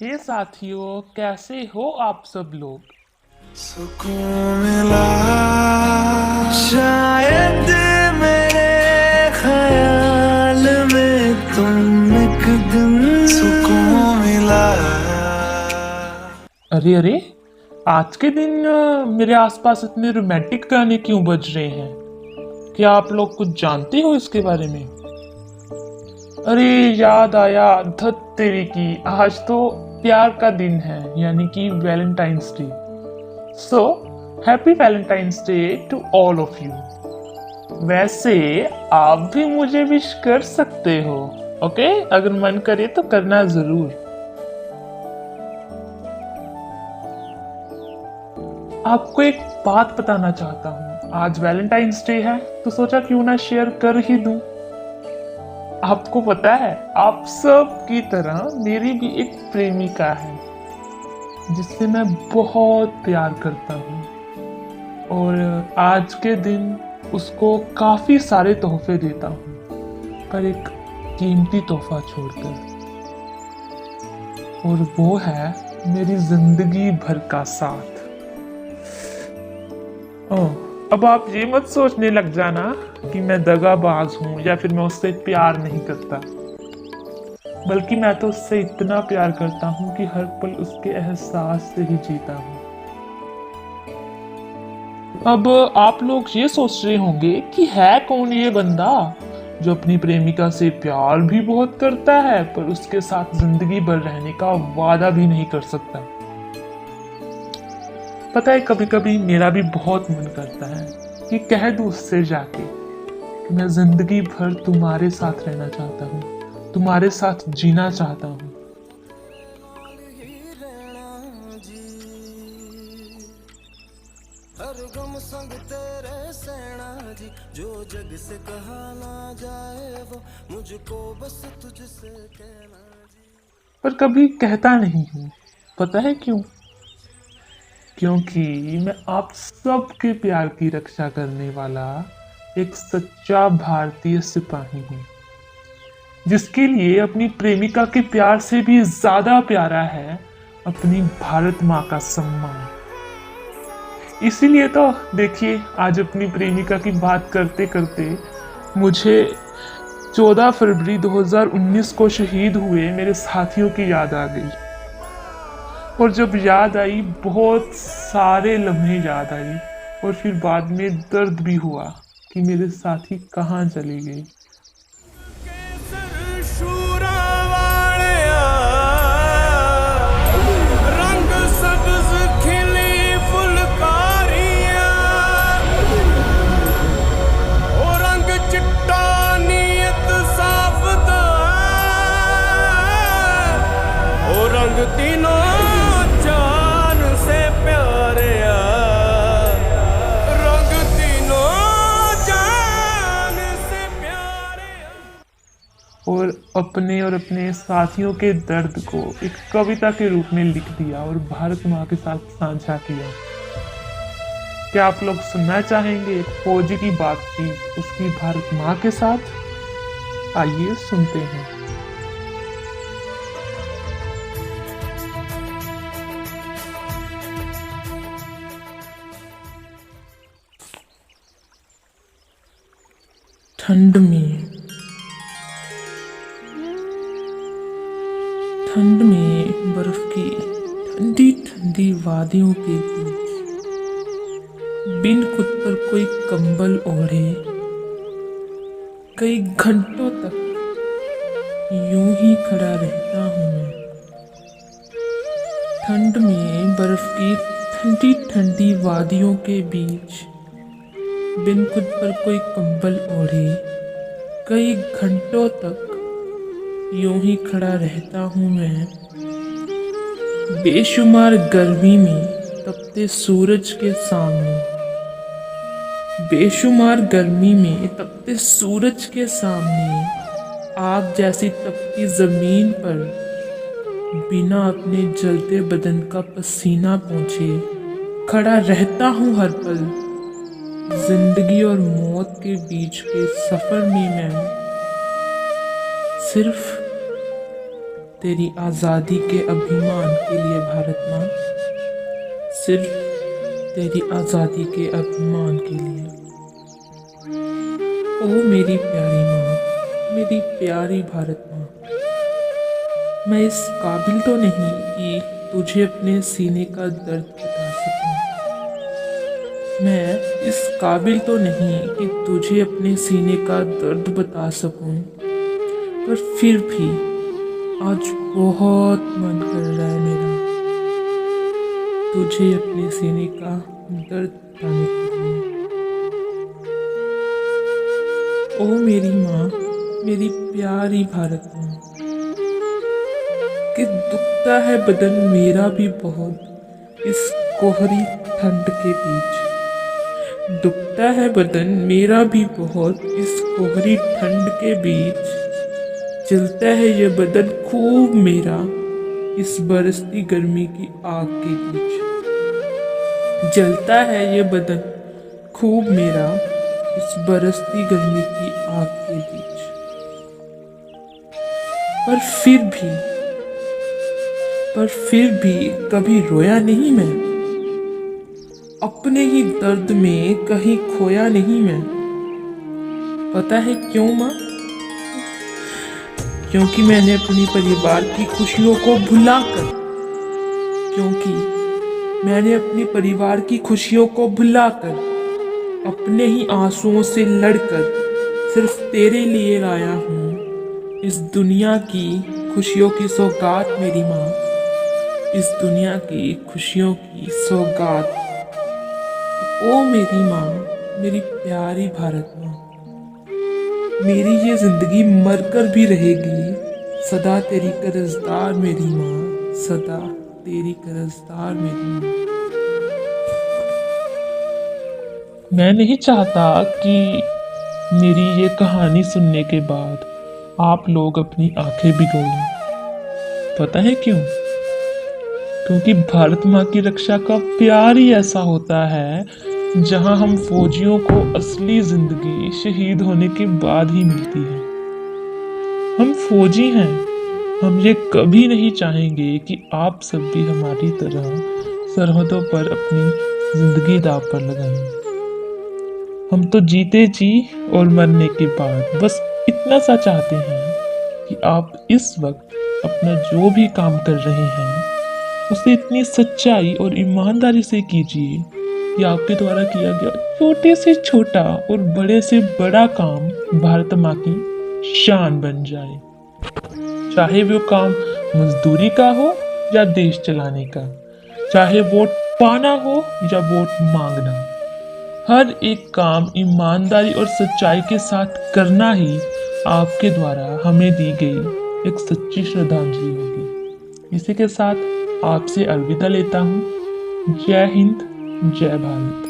हे साथियों, कैसे हो आप सब लोग। सुकून मिला शायद मेरे ख्याल में तुम एक दिन सुकून मिला। अरे अरे, आज के दिन मेरे आसपास इतने रोमांटिक गाने क्यों बज रहे हैं? क्या आप लोग कुछ जानते हो इसके बारे में? अरे याद आया, धत तेरी की, आज तो प्यार का दिन है, यानी कि Valentine's day. So happy Valentine's day to all of you. वैसे आप भी मुझे विश कर सकते हो, ओके? अगर मन करे तो करना जरूर। आपको एक बात बताना चाहता हूँ, आज वैलेंटाइंस डे है तो सोचा क्यों ना शेयर कर ही दूं। आपको पता है, आप सब की तरह मेरी भी एक प्रेमिका है जिससे मैं बहुत प्यार करता हूँ, और आज के दिन उसको काफी सारे तोहफे देता हूँ, पर एक कीमती तोहफा छोड़कर, और वो है मेरी जिंदगी भर का साथ। ओह, अब आप ये मत सोचने लग जाना कि मैं दगाबाज हूँ या फिर मैं उससे प्यार नहीं करता, बल्कि मैं तो उससे इतना प्यार करता हूँ कि हर पल उसके एहसास से ही जीता हूँ। अब आप लोग ये सोच रहे होंगे कि है कौन ये बंदा जो अपनी प्रेमिका से प्यार भी बहुत करता है पर उसके साथ जिंदगी भर रहने का वादा भी नहीं कर सकता। पता है, कभी कभी मेरा भी बहुत मन करता है कि कह दूं उससे जाके कि मैं जिंदगी भर तुम्हारे साथ रहना चाहता हूँ, तुम्हारे साथ जीना चाहता हूँ। हर गम संग तेरे सेना जी, जो जग से कहा ना जाए वो मुझको बस तुझसे कहना जी। पर कभी कहता नहीं हूँ, पता है क्यों? क्योंकि मैं आप सबके प्यार की रक्षा करने वाला एक सच्चा भारतीय सिपाही हूँ, जिसके लिए अपनी प्रेमिका के प्यार से भी ज्यादा प्यारा है अपनी भारत माँ का सम्मान। इसीलिए तो देखिए, आज अपनी प्रेमिका की बात करते करते मुझे 14 फरवरी 2019 को शहीद हुए मेरे साथियों की याद आ गई, और जब याद आई बहुत सारे लम्हे याद आई, और फिर बाद में दर्द भी हुआ कि मेरे साथी कहाँ चले गए। केसर शूरा वालिया, रंग सब्ज खिली फुलकारियां, ओ रंग चिट्टा नीयत साफ दा, ओ रंग तीनों जान से प्यारिया, रंग तीनों जान से प्यारिया। और अपने साथियों के दर्द को एक कविता के रूप में लिख दिया और भारत माँ के साथ साझा किया। क्या आप लोग सुनना चाहेंगे एक फौजी की बातचीत उसकी भारत माँ के साथ? आइए सुनते हैं। ठंड में बर्फ की ठंडी ठंडी वादियों के बीच, बिन खुद पर कोई कंबल ओढ़े, कई घंटों तक यूं ही खड़ा रहता हूँ मैं। ठंड में बर्फ की ठंडी ठंडी वादियों के बीच, बिन खुद पर कोई कंबल ओढ़े, कई घंटों तक यूं ही खड़ा रहता हूँ मैं। बेशुमार गर्मी में तपते सूरज के सामने, बेशुमार गर्मी में तपते सूरज के सामने, आग जैसी तपती जमीन पर बिना अपने जलते बदन का पसीना पोंछे खड़ा रहता हूँ हर पल। जिंदगी और मौत के बीच के सफर में मैं सिर्फ तेरी आज़ादी के अभिमान के लिए भारत माँ, सिर्फ तेरी आज़ादी के अभिमान के लिए। ओ मेरी प्यारी माँ, मेरी प्यारी भारत माँ, मैं इस काबिल तो नहीं कि तुझे अपने सीने का दर्द बता सकूं। मैं इस काबिल तो नहीं कि तुझे अपने सीने का दर्द बता सकूं, पर फिर भी आज बहुत मन कर रहा है मेरा तुझे अपने सीने का दर्द बताने के लिए। ओ मेरी माँ, मेरी प्यारी भारत माँ, कि दुखता है बदन मेरा भी बहुत इस कोहरी ठंड के बीच। दुखता है बदन मेरा भी बहुत इस कोहरी ठंड के बीच। जलता है ये बदन खूब मेरा इस बरसती गर्मी की आग के बीच। जलता है ये बदन खूब मेरा इस बरसती गर्मी की आग के बीच। पर फिर भी कभी रोया नहीं मैं, अपने ही दर्द में कहीं खोया नहीं मैं। पता है क्यों माँ? क्योंकि मैंने अपनी परिवार की खुशियों को भुलाकर, क्योंकि मैंने अपने परिवार की खुशियों को भुलाकर, अपने ही आंसुओं से लड़कर सिर्फ तेरे लिए लाया हूँ इस दुनिया की खुशियों की सौगात मेरी माँ, इस दुनिया की खुशियों की सौगात। ओ मेरी माँ, मेरी प्यारी भारत माँ, मेरी ये जिंदगी मरकर भी रहेगी सदा तेरी कर्जदार मेरी माँ, सदा तेरी कर्जदार मेरी माँ। मैं नहीं चाहता कि मेरी ये कहानी सुनने के बाद आप लोग अपनी आंखें भिगो लें। पता है क्यों? क्योंकि भारत माँ की रक्षा का प्यार ही ऐसा होता है जहां हम फौजियों को असली जिंदगी शहीद होने के बाद ही मिलती है। हम फौजी हैं, हम ये कभी नहीं चाहेंगे कि आप सब भी हमारी तरह सरहदों पर अपनी जिंदगी दांव पर लगाएं। हम तो जीते जी और मरने के बाद बस इतना सा चाहते हैं कि आप इस वक्त अपना जो भी काम कर रहे हैं उसे इतनी सच्चाई और ईमानदारी से कीजिए कि आपके द्वारा किया गया छोटे से छोटा और बड़े से बड़ा काम भारत माँ की शान बन जाए। चाहे वो काम मजदूरी का हो या देश चलाने का, चाहे वोट पाना हो या वोट मांगना, हर एक काम ईमानदारी और सच्चाई के साथ करना ही आपके द्वारा हमें दी गई एक सच्ची श्रद्धांजलि होगी। इसी के साथ आपसे अलविदा लेता हूँ। जय हिंद, जय भारत।